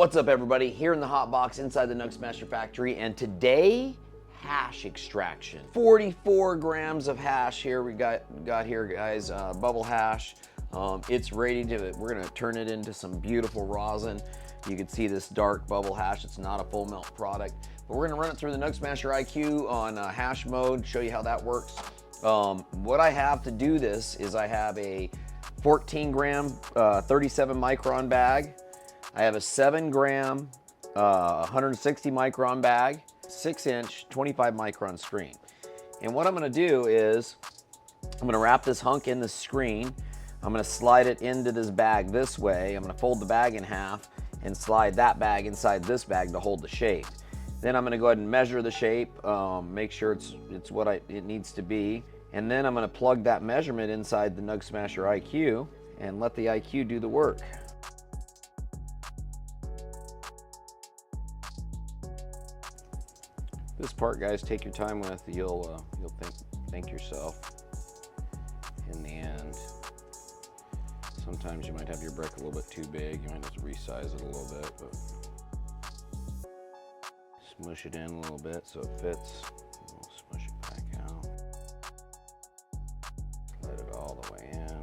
What's up, everybody? Here in the hot box inside the NugSmasher factory, and today, hash extraction. 44 grams of hash here we got here, guys. Bubble hash. It's ready to. We're gonna turn it into some beautiful rosin. You can see this dark bubble hash. It's not a full melt product, but we're gonna run it through the NugSmasher IQ on hash mode. Show you how that works. What I have to do this is I have a 14 gram, 37 micron bag. I have a 7 gram, 160 micron bag, 6 inch, 25 micron screen. And what I'm gonna do is, I'm gonna wrap this hunk in the screen. I'm gonna slide it into this bag this way. I'm gonna fold the bag in half and slide that bag inside this bag to hold the shape. Then I'm gonna go ahead and measure the shape, make sure it's what it needs to be. And then I'm gonna plug that measurement inside the NugSmasher IQ and let the IQ do the work. This part, guys, take your time with. You'll thank yourself in the end. Sometimes you might have your brick a little bit too big. You might have to resize it a little bit, but smush it in a little bit so it fits. We'll smush it back out. Let it all the way in.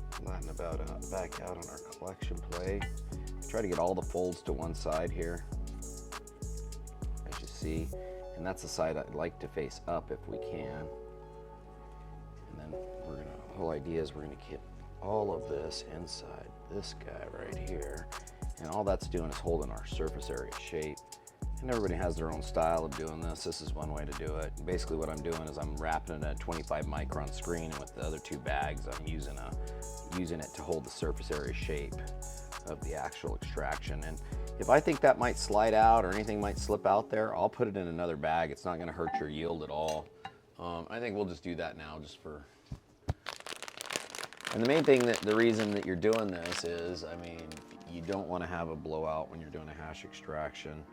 Flatten about back out on our collection plate. Try to get all the folds to one side here. See, and that's the side I'd like to face up if we can. And then the whole idea is we're gonna get all of this inside this guy right here, and all that's doing is holding our surface area shape. And everybody has their own style of doing this. This is one way to do it. Basically what I'm doing is I'm wrapping it in a 25 micron screen, and with the other two bags I'm using it to hold the surface area shape of the actual extraction. And if I think that might slide out or anything might slip out there, I'll put it in another bag. It's not gonna hurt your yield at all. I think we'll just do that now just for... And the main thing, the reason that you're doing this is, I mean, you don't wanna have a blowout when you're doing a hash extraction.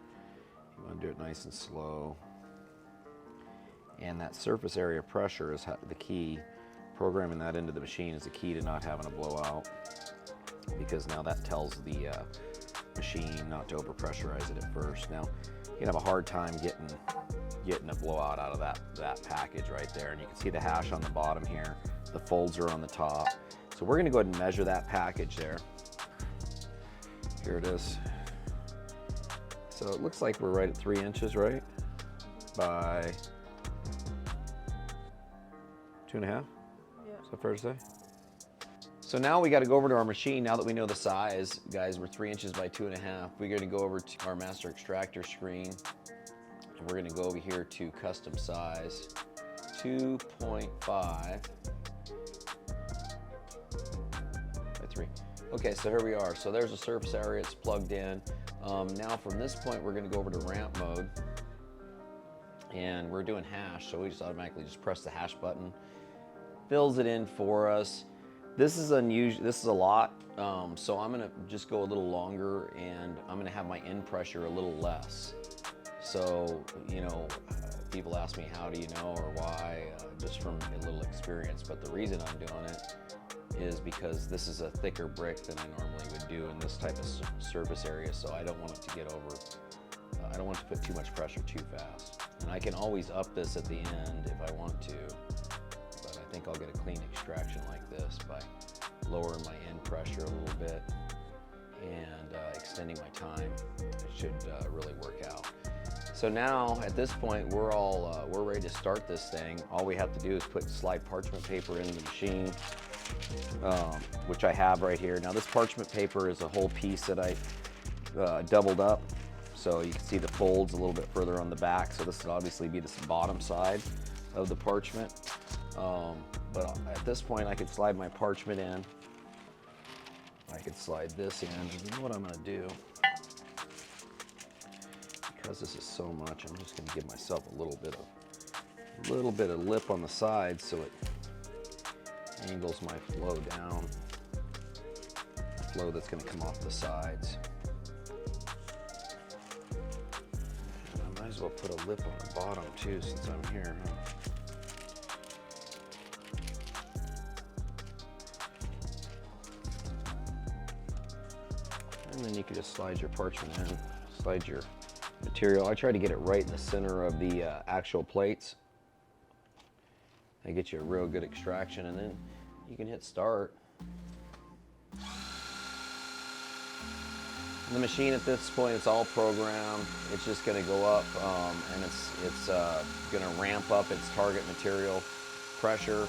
You wanna do it nice and slow. And that surface area pressure is the key. Programming that into the machine is the key to not having a blowout, because now that tells the machine not to overpressurize it at first. Now, you can have a hard time getting a blowout out of that package right there. And you can see the hash on the bottom here. The folds are on the top. So we're gonna go ahead and measure that package there. Here it is. So it looks like we're right at 3 inches, right? By 2.5? Yeah. Is that fair to say? So now we got to go over to our machine. Now that we know the size, guys, we're 3 inches by 2.5. We're going to go over to our master extractor screen, and we're going to go over here to custom size, 2.5 by 3. Okay, so here we are. So there's a surface area. It's plugged in. Now from this point, we're going to go over to ramp mode, and we're doing hash. So we just automatically just press the hash button, fills it in for us. This is unusual, this is a lot, so I'm gonna just go a little longer, and I'm gonna have my end pressure a little less. So, you know, people ask me, how do you know or why? Just from a little experience, but the reason I'm doing it is because this is a thicker brick than I normally would do in this type of surface area, so I don't want it to get over, I don't want to put too much pressure too fast. And I can always up this at the end if I want to. I think I'll get a clean extraction like this by lowering my end pressure a little bit and extending my time. It should really work out. So now at this point we're ready to start this thing. All we have to do is slide parchment paper in the machine, which I have right here. Now this parchment paper is a whole piece that I doubled up, so you can see the folds a little bit further on the back. So this would obviously be the bottom side of the parchment. But at this point I could slide my parchment in. I could slide this in. You know what I'm gonna do? Because this is so much, I'm just gonna give myself a little bit of lip on the side so it angles my flow down. Flow that's gonna come off the sides. And I might as well put a lip on the bottom too since I'm here. then you can just slide your parchment in, slide your material. I try to get it right in the center of the actual plates. That gets you a real good extraction, and then you can hit start. The machine at this point, it's all programmed. It's just going to go up, and it's going to ramp up its target material pressure,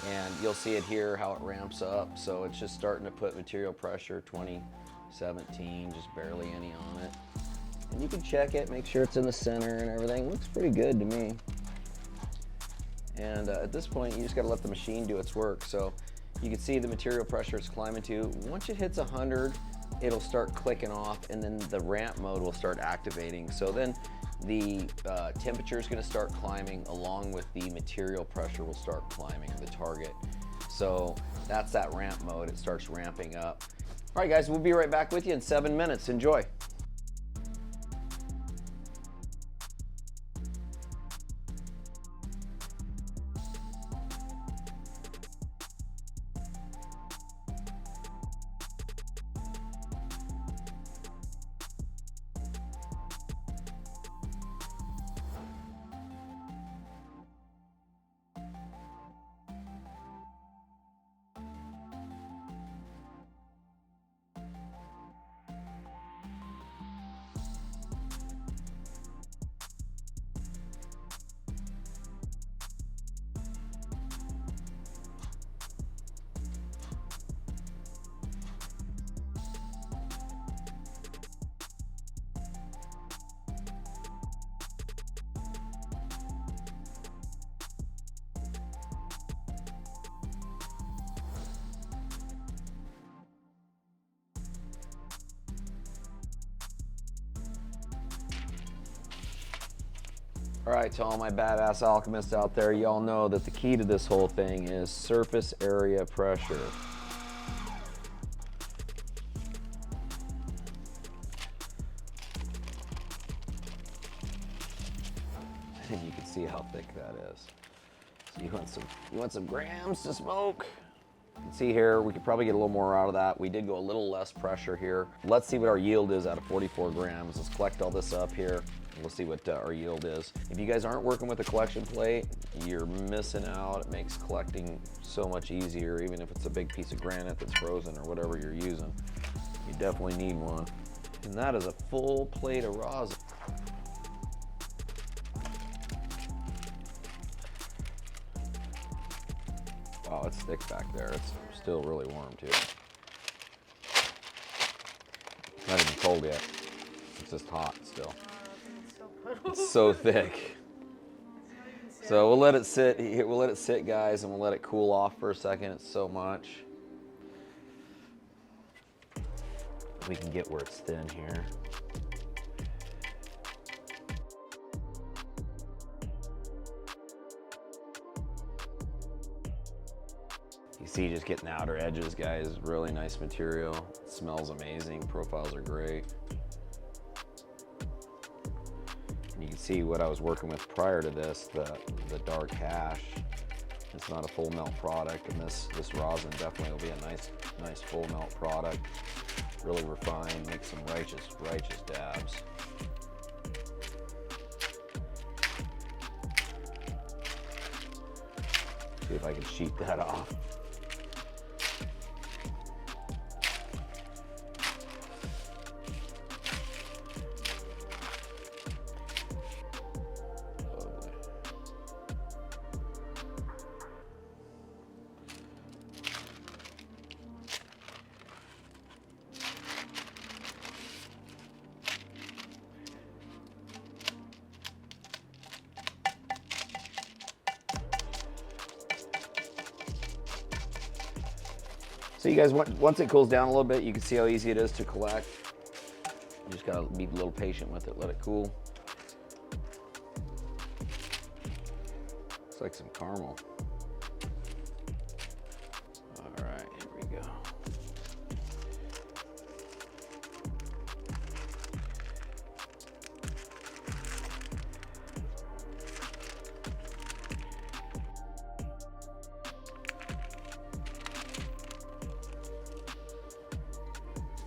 and you'll see it here how it ramps up. So it's just starting to put material pressure 2017, just barely any on it. And you can check it, make sure it's in the center and everything. Looks pretty good to me. And at this point, you just got to let the machine do its work. So you can see the material pressure it's climbing to. Once it hits 100, it'll start clicking off, and then the ramp mode will start activating. So then the temperature is going to start climbing along with the material pressure will start climbing, the target. So that's that ramp mode. It starts ramping up. All right, guys, we'll be right back with you in 7 minutes. Enjoy. All right, to all my badass alchemists out there, y'all know that the key to this whole thing is surface area pressure. And you can see how thick that is. So you want some grams to smoke? You can see here, we could probably get a little more out of that. We did go a little less pressure here. Let's see what our yield is out of 44 grams. Let's collect all this up here. We'll see what our yield is. If you guys aren't working with a collection plate, you're missing out. It makes collecting so much easier, even if it's a big piece of granite that's frozen or whatever you're using. You definitely need one. And that is a full plate of rosin. Wow, it's thick back there. It's still really warm too. Not even cold yet. It's just hot still. It's so thick. So we'll let it sit. We'll let it sit, guys, and we'll let it cool off for a second. It's so much. We can get where it's thin here. You see, just getting the outer edges, guys. Really nice material. It smells amazing. Profiles are great. You can see what I was working with prior to this, the dark hash. It's not a full melt product, and this rosin definitely will be a nice full melt product. Really refined, make some righteous dabs. See if I can sheet that off. So you guys, once it cools down a little bit, you can see how easy it is to collect. You just gotta be a little patient with it, let it cool. Looks like some caramel. All right, here we go.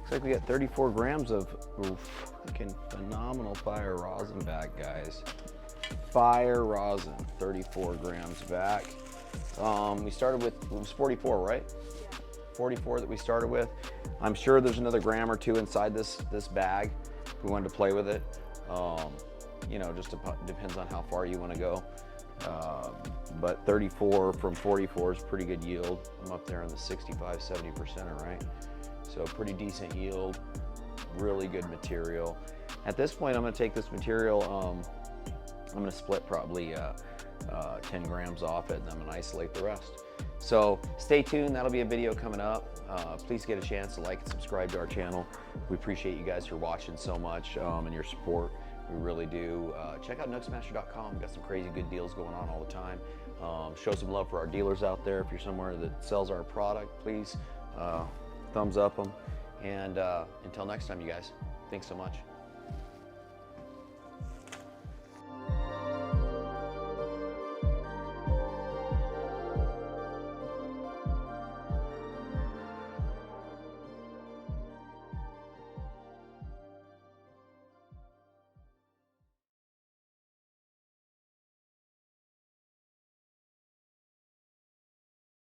So like we got 34 grams of fucking phenomenal fire rosin back, guys. Fire rosin, 34 grams back. We started with, it was 44, right? 44 that we started with. I'm sure there's another gram or two inside this bag if we wanted to play with it. You know, just depends on how far you want to go. But 34 from 44 is pretty good yield. I'm up there in the 65, 70%, right? So pretty decent yield, really good material. At this point, I'm gonna take this material, I'm gonna split probably 10 grams off it, and I'm gonna isolate the rest. So stay tuned, that'll be a video coming up. Please get a chance to like and subscribe to our channel. We appreciate you guys for watching so much and your support. We really do. Check out NugSmasher.com. We've got some crazy good deals going on all the time. Show some love for our dealers out there. If you're somewhere that sells our product, please thumbs up them. And until next time, you guys, thanks so much.